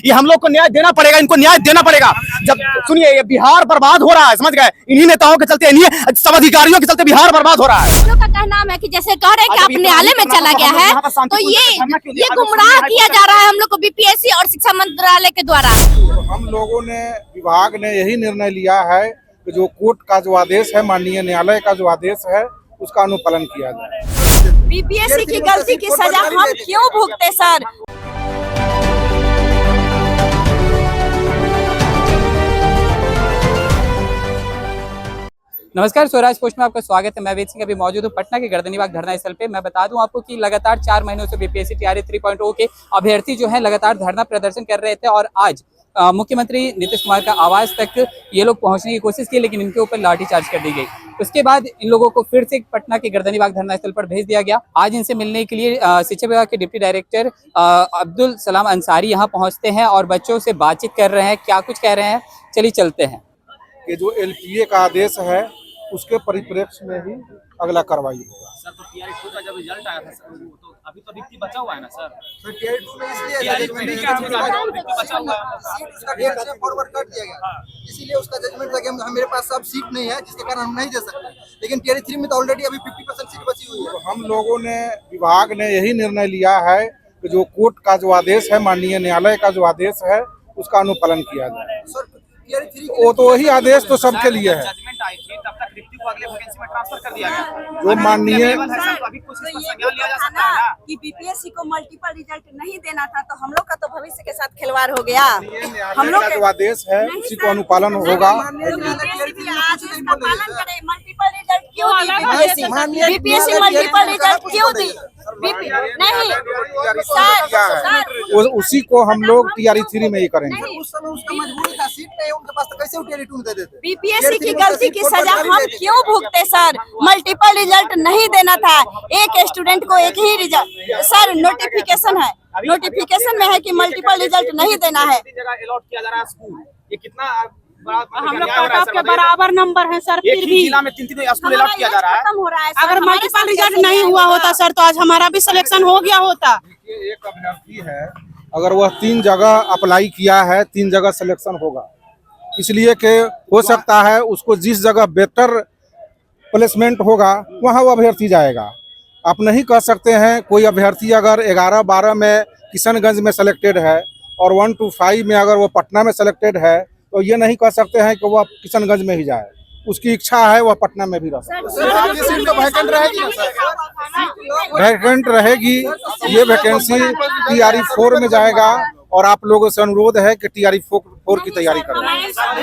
ये हम लोग को न्याय देना पड़ेगा, इनको न्याय देना पड़ेगा। जब सुनिए, ये बिहार बर्बाद हो रहा है, समझ गए? इन्हीं नेताओं के चलते, इन्हीं सब अधिकारियों के चलते बिहार बर्बाद हो रहा है। हम लोग का कहना है कि जैसे कह रहे हैं कि आप न्यायालय में चला गया है, तो ये गुमराह किया जा रहा है हम लोग को बीपीएससी और शिक्षा मंत्रालय के द्वारा। हम लोगों ने, विभाग ने यही निर्णय लिया है कि जो कोर्ट का जो आदेश है, माननीय न्यायालय का जो आदेश है, उसका अनुपालन किया जाए। बीपीएससी की गलती की सजा हम क्यों भुगते सर? नमस्कार, स्वराज पोस्ट में आपका स्वागत है। मैं वेद सिंह अभी मौजूद हूँ पटना के गर्दनीबाग धरना स्थल पे। मैं बता दूं आपको कि लगातार 4 महीनों से बीपीएससी टीआरई 3.0 के अभ्यर्थी जो है लगातार धरना प्रदर्शन कर रहे थे और आज मुख्यमंत्री नीतीश कुमार का आवास तक ये लोग पहुंचने की कोशिश की, लेकिन इनके ऊपर लाठीचार्ज कर दी गई। उसके बाद इन लोगों को फिर से पटना के गर्दनीबाग धरना स्थल पर भेज दिया गया। आज इनसे मिलने के लिए शिक्षा विभाग के डिप्टी डायरेक्टर अब्दुल सलाम अंसारी यहाँ पहुँचते हैं और बच्चों से बातचीत कर रहे हैं। क्या कुछ कह रहे हैं, चलिए चलते हैं। कि जो एलपीए का आदेश है, उसके परिप्रेक्ष्य में ही अगला कार्रवाई होगा। सर, तो टीआरई 2 का जब रिजल्ट आया था सर, तो अभी तो रिक्ति बचा हुआ है ना सर? टीआरई 2 में इसलिए बचा हुआ है, सीट उसका डेट से फॉरवर्ड कर दिया गया, इसीलिए उसका जजमेंट था कि हम मेरे पास सब सीट नहीं है, जिसके कारण हम नहीं दे सकते। लेकिन टीआरई 3 में तो ऑलरेडी अभी 50% सीट बची हुई है। तो हम लोगों ने, विभाग ने यही निर्णय लिया है कि जो कोर्ट का जो आदेश है, माननीय न्यायालय का जो आदेश है, उसका अनुपालन किया जाए। वो तो वही आदेश तो सबके लिए है। जजमेंट आई थी तब तक रिक्ति को अगले वैकेंसी में ट्रांसफर कर दिया गया। जो माननीय, अभी कुछ इस पर संज्ञान लिया जा सकता है ना कि बीपीएससी को मल्टीपल रिजल्ट नहीं देना था, तो हम लोग का तो भविष्य के साथ खिलवाड़ हो गया। हम लोग का जो आदेश है उसी को अनुपालन होगा। मल्टीपल रिजल्ट क्यों दी? बीपीएससी मल्टीपल रिजल्ट क्यों दी? नहीं सर, उसी को हम लोग टीआरई 3 में ही करेंगे। उस समय उसका मजबूरी था, सीट नहीं उनके पास, तो कैसे टीआरई 2 दे देते? बीपीएससी की गलती की सजा हम क्यों भुगते सर? मल्टीपल रिजल्ट नहीं देना था, एक स्टूडेंट को एक ही रिजल्ट। सर, नोटिफिकेशन है, नोटिफिकेशन में है कि मल्टीपल रिजल्ट नहीं देना है। जगह अलॉट किया जा रहा है स्कूल, ये कितना हम लोग कट ऑफ के बराबर नंबर है सर, फिर भी जिला में 3-3 स्कूल अलॉट किया जा रहा है। खत्म हो रहा है। अगर मल्टीपल रिजल्ट नहीं हुआ होता सर, तो आज हमारा भी सिलेक्शन हो गया होता। एक अभ्यर्थी है, अगर वह 3 जगह अप्लाई किया है, 3 जगह सिलेक्शन होगा, इसलिए कि हो सकता है उसको जिस जगह बेटर प्लेसमेंट होगा वहाँ वो अभ्यर्थी जाएगा। आप नहीं कह सकते हैं कोई अभ्यर्थी अगर 11-12 में किशनगंज में सेलेक्टेड है और 1 to 5 में अगर वो पटना में सेलेक्टेड है, तो ये नहीं कह सकते हैं कि वह किशनगंज में ही जाए। उसकी इच्छा है वह पटना में भी रह सकता है। वैकेंट रहेगी, ये वैकेंसी टीआरई 4 में जाएगा और आप लोगों से अनुरोध है कि टीआरई 4 की तैयारी करें। सर,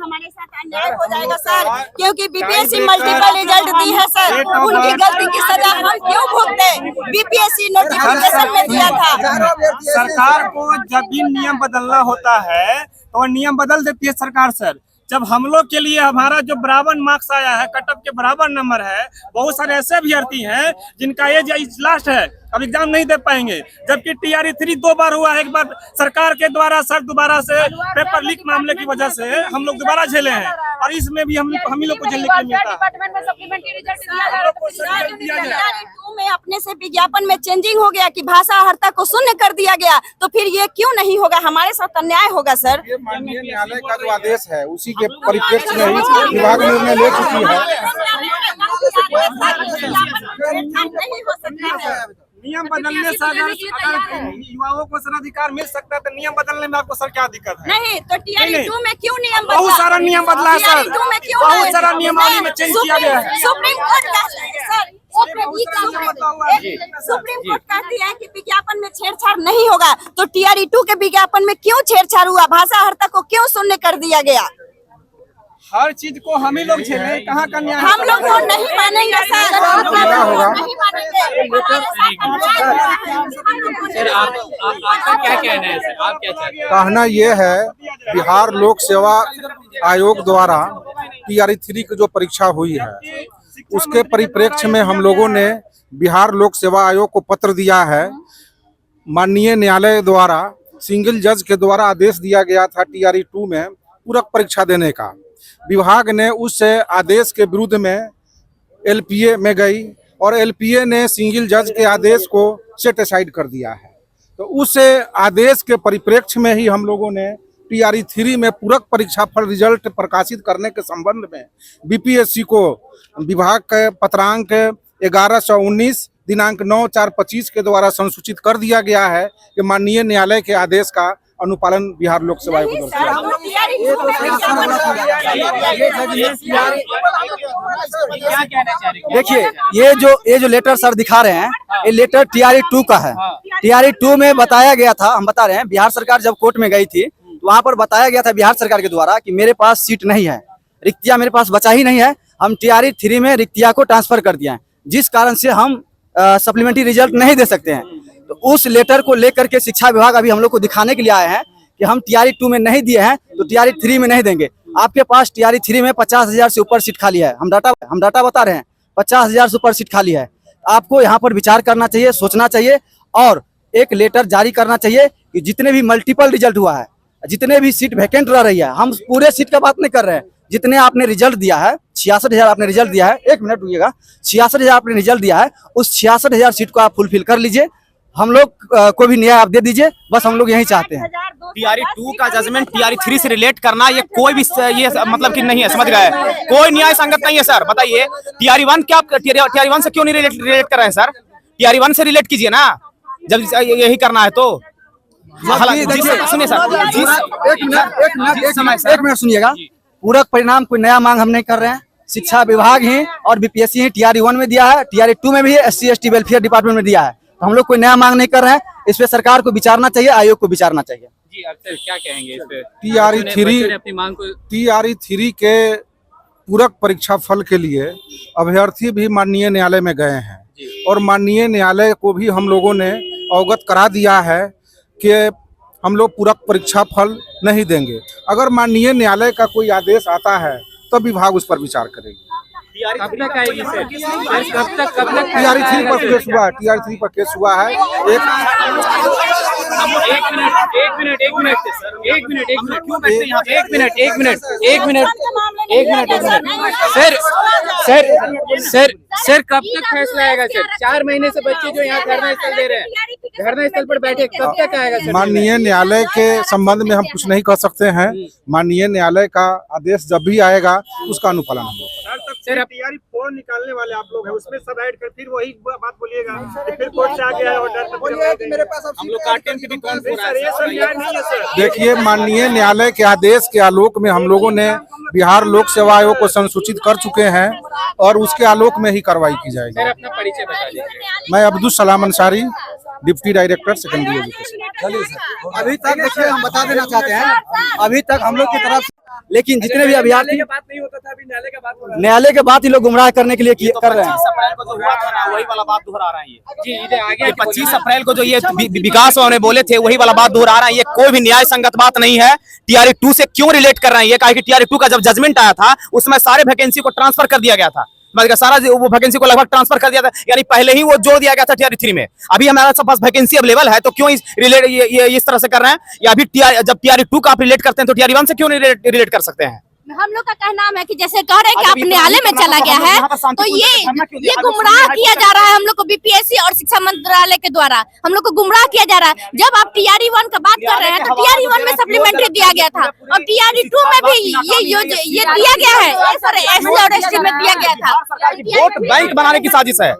हमारे साथ अन्याय हो जाएगा सर, क्योंकि बीपीएससी मल्टीपल रिजल्ट दी है सर, उनकी गलती की सजा हम क्यों भुगते? बीपीएससी नोटिफिकेशन में दिया था। सरकार को जब भी नियम बदलना होता है तो नियम बदल देती है सरकार सर। जब हम लोग के लिए हमारा जो बराबर मार्क्स आया है, कट ऑफ के बराबर नंबर है, बहुत सारे ऐसे अभ्यर्थी हैं जिनका एज लास्ट है, अब एग्जाम नहीं दे पाएंगे। जबकि टीआरई 3 2 बार हुआ है, एक बार सरकार के द्वारा सर दोबारा से पेपर लीक मामले की वजह से हम लोग दोबारा झेले हैं और इसमें भी हम ही लोग को झेलने के लिए मिलता है। में अपने से विज्ञापन में चेंजिंग हो गया कि भाषा हर्ता को शून्य कर दिया गया, तो फिर ये क्यों नहीं होगा? हमारे साथ अन्याय होगा सर। ये माननीय न्यायालय का जो आदेश है उसी के परिप्रेक्ष्य में ही विभाग निर्णय ले चुकी है। नियम बदलने से अगर युवाओं को सर अधिकार मिल सकता है तो नियम बदलने में आपको सर क्या दिक्कत है? नहीं तो टीआरई 2 में क्यों नियम बदला? बहुत सारा नियम बदला है सर, बहुत सारा नियमावली में चेंज किया गया है। सुप्रीम कोर्ट कहती है कि विज्ञापन में छेड़छाड़ नहीं होगा, तो टीआरई 2 के विज्ञापन में क्यों छेड़छाड़ हुआ? भाषा हर्ता को क्यों शून्य कर दिया गया? हर चीज को हम ही लोग झेले, कहाँ का न्याय? हम लोग वो नहीं मानेंगे सर, नहीं मानेंगे। आपका क्या कहना है सर, आप क्या चाहते हैं? कहना ये है, बिहार लोक सेवा आयोग द्वारा टीआरई 3 की जो परीक्षा हुई है, उसके परिप्रेक्ष्य में हम लोगों ने बिहार लोक सेवा आयोग को पत्र दिया है। माननीय न्यायालय द्वारा सिंगल जज के द्वारा आदेश दिया गया था टीआरई 2 में पूरक परीक्षा देने का। विभाग ने उस आदेश के विरुद्ध में एलपीए में गई और एलपीए ने सिंगल जज के आदेश को सेट असाइड कर दिया है। तो उस आदेश के परिप्रेक्ष्य में ही हम लोगों ने TRE 3 में पूरक परीक्षा फल रिजल्ट प्रकाशित करने के संबंध में बीपीएससी को विभाग के पत्रांक 1119 दिनांक 9/4/25 के द्वारा संसूचित कर दिया गया है कि माननीय न्यायालय के आदेश का अनुपालन बिहार लोक सेवा आयोग द्वारा देखिए ये जो लेटर सर दिखा रहे हैं, ये लेटर TRE 2 का है। TRE 2 में बताया गया था, हम बता रहे हैं, बिहार सरकार जब कोर्ट में गई थी तो वहां पर बताया गया था बिहार सरकार के द्वारा कि मेरे पास सीट नहीं है, रिक्तियां मेरे पास बचा ही नहीं है, हम TRE 3 में रिक्तियां को ट्रांसफर कर दिया है, जिस कारण से हम सप्लीमेंट्री रिजल्ट नहीं दे सकते हैं। तो उस लेटर को लेकर के शिक्षा विभाग अभी हम लोग को दिखाने के लिए आए हैं कि हम TRE 2 में नहीं दिए हैं तो TRE 3 में नहीं देंगे। आपके पास TRE 3 में 50,000 से ऊपर सीट खाली है, हम डाटा बता रहे हैं, 50,000 से ऊपर सीट खाली है। आपको यहाँ पर विचार करना चाहिए, सोचना चाहिए और एक लेटर जारी करना चाहिए कि जितने भी मल्टीपल रिजल्ट हुआ है, जितने भी सीट वैकेंट रह रही है, हम पूरे सीट का बात नहीं कर रहे हैं, जितने आपने रिजल्ट दिया है, 66,000 आपने रिजल्ट दिया है, 1 मिनट रुकिएगा, 66,000 आपने रिजल्ट दिया है, उस 66,000 सीट को आप फुलफिल कर लीजिए, हम लोग को भी न्याय आप दे दीजिए, बस हम लोग यही चाहते हैं। TRE 2 का जजमेंट TRE 3 से रिलेट करना ये कोई भी ये मतलब कि नहीं है, समझ गए, कोई न्याय संगत नहीं है सर। बताइए TRE 1 क्या TRE 1 से क्यों नहीं रिलेट कर रहे हैं सर? TRE 1 से रिलेट कीजिए ना, जब यही करना है तो। सुनिए सर, एक मिनट सुनिएगा। पूरक परिणाम कोई नया मांग हम नहीं कर रहे हैं, शिक्षा विभाग ही और बीपीएससी ही TRE 1 में दिया है, TRE 2 में भी SC ST वेलफेयर डिपार्टमेंट में दिया है, तो हम लोग कोई नया मांग नहीं कर रहे हैं। इस पे सरकार को विचारना चाहिए, आयोग को विचारना चाहिए। जी अफसर क्या कहेंगे इस पे? TRE 3 के पूरक परीक्षा फल के लिए अभ्यर्थी भी माननीय न्यायालय में गए हैं और माननीय न्यायालय को भी हम लोगों ने अवगत करा दिया है कि हम लोग पूरक परीक्षा फल नहीं देंगे। अगर माननीय न्यायालय का कोई आदेश आता है तब विभाग उस पर विचार करेगी। कब तक आएगी सर? कब तक TRE 3 पर केस हुआ है, TRE 3 पर केस हुआ है। सर कब तक फैसला आएगा सर? 4 महीने से बच्चे जो यहाँ धरना स्थल दे रहे हैं, धरना स्थल पर बैठे, कब तक आएगा सर? माननीय न्यायालय के संबंध में हम कुछ नहीं कर सकते हैं। माननीय न्यायालय का आदेश जब भी आएगा उसका अनुपालन हम लोग। सर TRE 4 निकालने वाले आप लोग हैं, उसमें सब ऐड कर फिर वही बात बोलिएगा कि फिर कोर्ट से आ गया है ऑर्डर, मेरे पास हम लोग काटते हैं भी कौन हो रहा है सर? देखिए, माननीय न्यायालय के आदेश के आलोक में हम लोगों ने बिहार लोक सेवा आयोग को संसूचित कर चुके हैं और उसके आलोक में ही कार्रवाई की जाएगी। सर अपना परिचय बता दीजिए। मैं Abdul Salam Ansari, deputy director secondary education. अभी तक देखिए हम बता देना चाहते हैं, अभी तक हम लोग की तरफ, लेकिन जितने भी अभ्यर्थी, बात नहीं होता था, अभी न्यायालय के बात ही लोग गुमराह करने के लिए कर रहे हैं। 25 अप्रैल को जो हुआ था ना, वही वाला बात दोहरा रहे हैं ये। जी इधर आगे 25 अप्रैल को जो ये विकास वाले बोले थे वही वाला बात दोहरा रहे हैं। ये कोई भी न्याय संगत बात नहीं है। TRE 2 से क्यों रिलेट कर रहे हैं? ये कहा कि TRE 2 का जब जजमेंट आया था उसमें सारे वैकेंसी को ट्रांसफर कर दिया गया था, मतलब सारा वो वैकेंसी को लगभग ट्रांसफर कर दिया था, यानी पहले ही वो जोड़ दिया गया था TRE 3 में। अभी हमारे पास वैकेंसी अवेलेबल है, तो क्यों ये इस तरह से कर रहे हैं? या अभी जब TRE 2 का आप रिलेट करते हैं तो TRE 1 से क्यों नहीं रिलेट कर सकते हैं? हम लोग का कहना है कि जैसे कह रहे हैं कि आप न्यायालय में चला गया है, तो ये गुमराह किया जा रहा है हम लोग को बीपीएससी और शिक्षा मंत्रालय के द्वारा हम लोग को गुमराह किया जा रहा है। जब आप TRE 1 का बात कर रहे हैं तो TRE 1 में सप्लीमेंट्री दिया गया था और TRE 2 में भी ये दिया गया है, SC और ST में दिया गया था। वोट बैंक बनाने की साजिश है,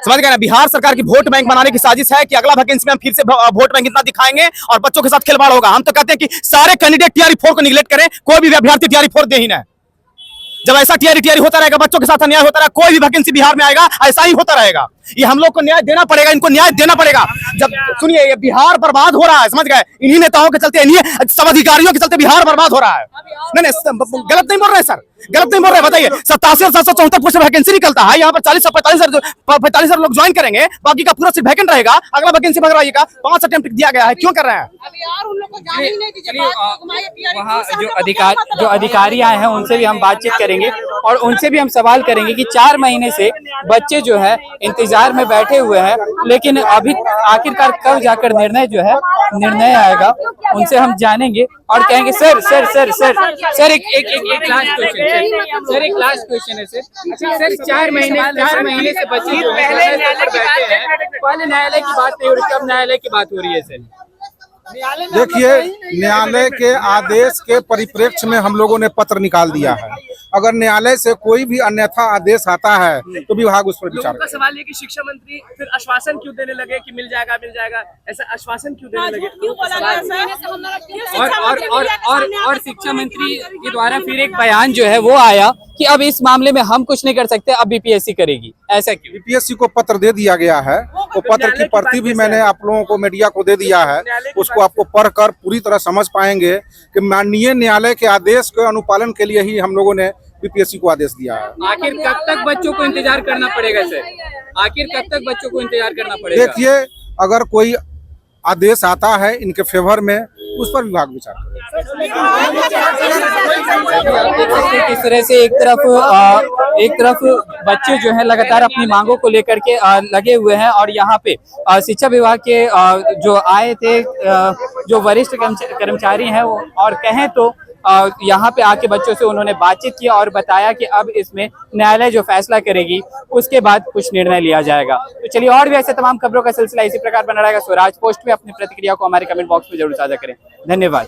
समझ गए ना? बिहार सरकार की वोट बैंक बनाने की साजिश है कि अगला वैकेंसी में हम फिर से वोट बैंक इतना दिखाएंगे और बच्चों के साथ खिलवाड़ होगा। हम तो कहते हैं कि सारे कैंडिडेट TRE 4 को निगलेक्ट करें, कोई भी अभ्यर्थी TRE 4 दे ही ना। जब ऐसा TRE होता रहेगा, बच्चों के साथ अन्याय होता रहेगा, कोई भी वैकेंसी बिहार में आएगा ऐसा ही होता रहेगा। ये हम लोग को न्याय देना पड़ेगा, इनको न्याय देना पड़ेगा। जब सुनिए, ये बिहार बर्बाद हो रहा है, समझ गए? इन्हीं नेताओं के चलते, इन्हीं सब अधिकारियों के चलते बिहार बर्बाद हो रहा है। नहीं, गलत नहीं बोल रहे सर, गलत नहीं बोल रहे। बताइए, 87 और 774 पोस्ट वैकेंसी निकलता है, यहाँ पर 40 से 45 लोग ज्वाइन करेंगे, बाकी का पूरा सीट वैकेंट रहेगा। अगला वैकेंसी भरवाइएगा, 5 अटेम्प्ट दिया गया है, क्यों कर रहे हैं? वहाँ जो अधिकारी आए हैं उनसे भी हम बातचीत करेंगे और उनसे भी हम सवाल करेंगे कि 4 महीने से बच्चे जो है इंतजार इंतजार में बैठे हुए हैं, लेकिन अभी आखिरकार कब जाकर निर्णय आएगा उनसे हम जानेंगे और कहेंगे sir sir sir sir sir एक लास्ट क्वेश्चन सर, एक लास्ट क्वेश्चन है सर। अच्छा सर, 4 महीने से बच्चे जो हैं बैठे हैं, पहले न्यायालय की बात नहीं हो रही, कब न्यायालय की बात हो रही है सर? देखिए, न्यायालय के आदेश के परिप्रेक्ष्य में हम लोगों ने पत्र निकाल दिया है। अगर न्यायालय से कोई भी अन्यथा आदेश आता है तो विभाग उस पर विचार लोगों का सवाल है कि शिक्षा मंत्री फिर आश्वासन क्यों देने लगे कि मिल जाएगा, ऐसा आश्वासन क्यों देने लगे? और शिक्षा मंत्री के द्वारा फिर एक बयान जो है वो आया कि अब इस मामले में हम कुछ नहीं कर सकते, अब बीपीएससी करेगी, ऐसा क्यों? बीपीएससी को पत्र दे दिया गया है, वो पत्र की प्रति भी मैंने आप लोगों को मीडिया को दे दिया है, उसको आपको पढ़कर पूरी तरह समझ पाएंगे कि माननीय न्यायालय के आदेश के अनुपालन के लिए ही हम लोगों ने बीपीएससी को आदेश दिया है। आखिर कब तक बच्चों को इंतजार करना पड़ेगा सर? आखिर कब तक बच्चों को इंतजार करना पड़ेगा? देखिए, अगर कोई आदेश आता है इनके फेवर में, उस पर विभाग विचार करेगा। किस तरह से एक तरफ बच्चे जो है लगातार अपनी मांगों को लेकर के लगे हुए हैं और यहाँ पे शिक्षा विभाग के जो आए थे जो वरिष्ठ कर्मचारी हैं वो, और कहें तो यहाँ पे आके बच्चों से उन्होंने बातचीत की और बताया कि अब इसमें न्यायालय जो फैसला करेगी उसके बाद कुछ निर्णय लिया जाएगा। तो चलिए, और भी ऐसे तमाम खबरों का सिलसिला इसी प्रकार बना रहेगा। स्वराज पोस्ट पे अपनी प्रतिक्रिया को हमारे कमेंट बॉक्स में जरूर साझा करें। धन्यवाद।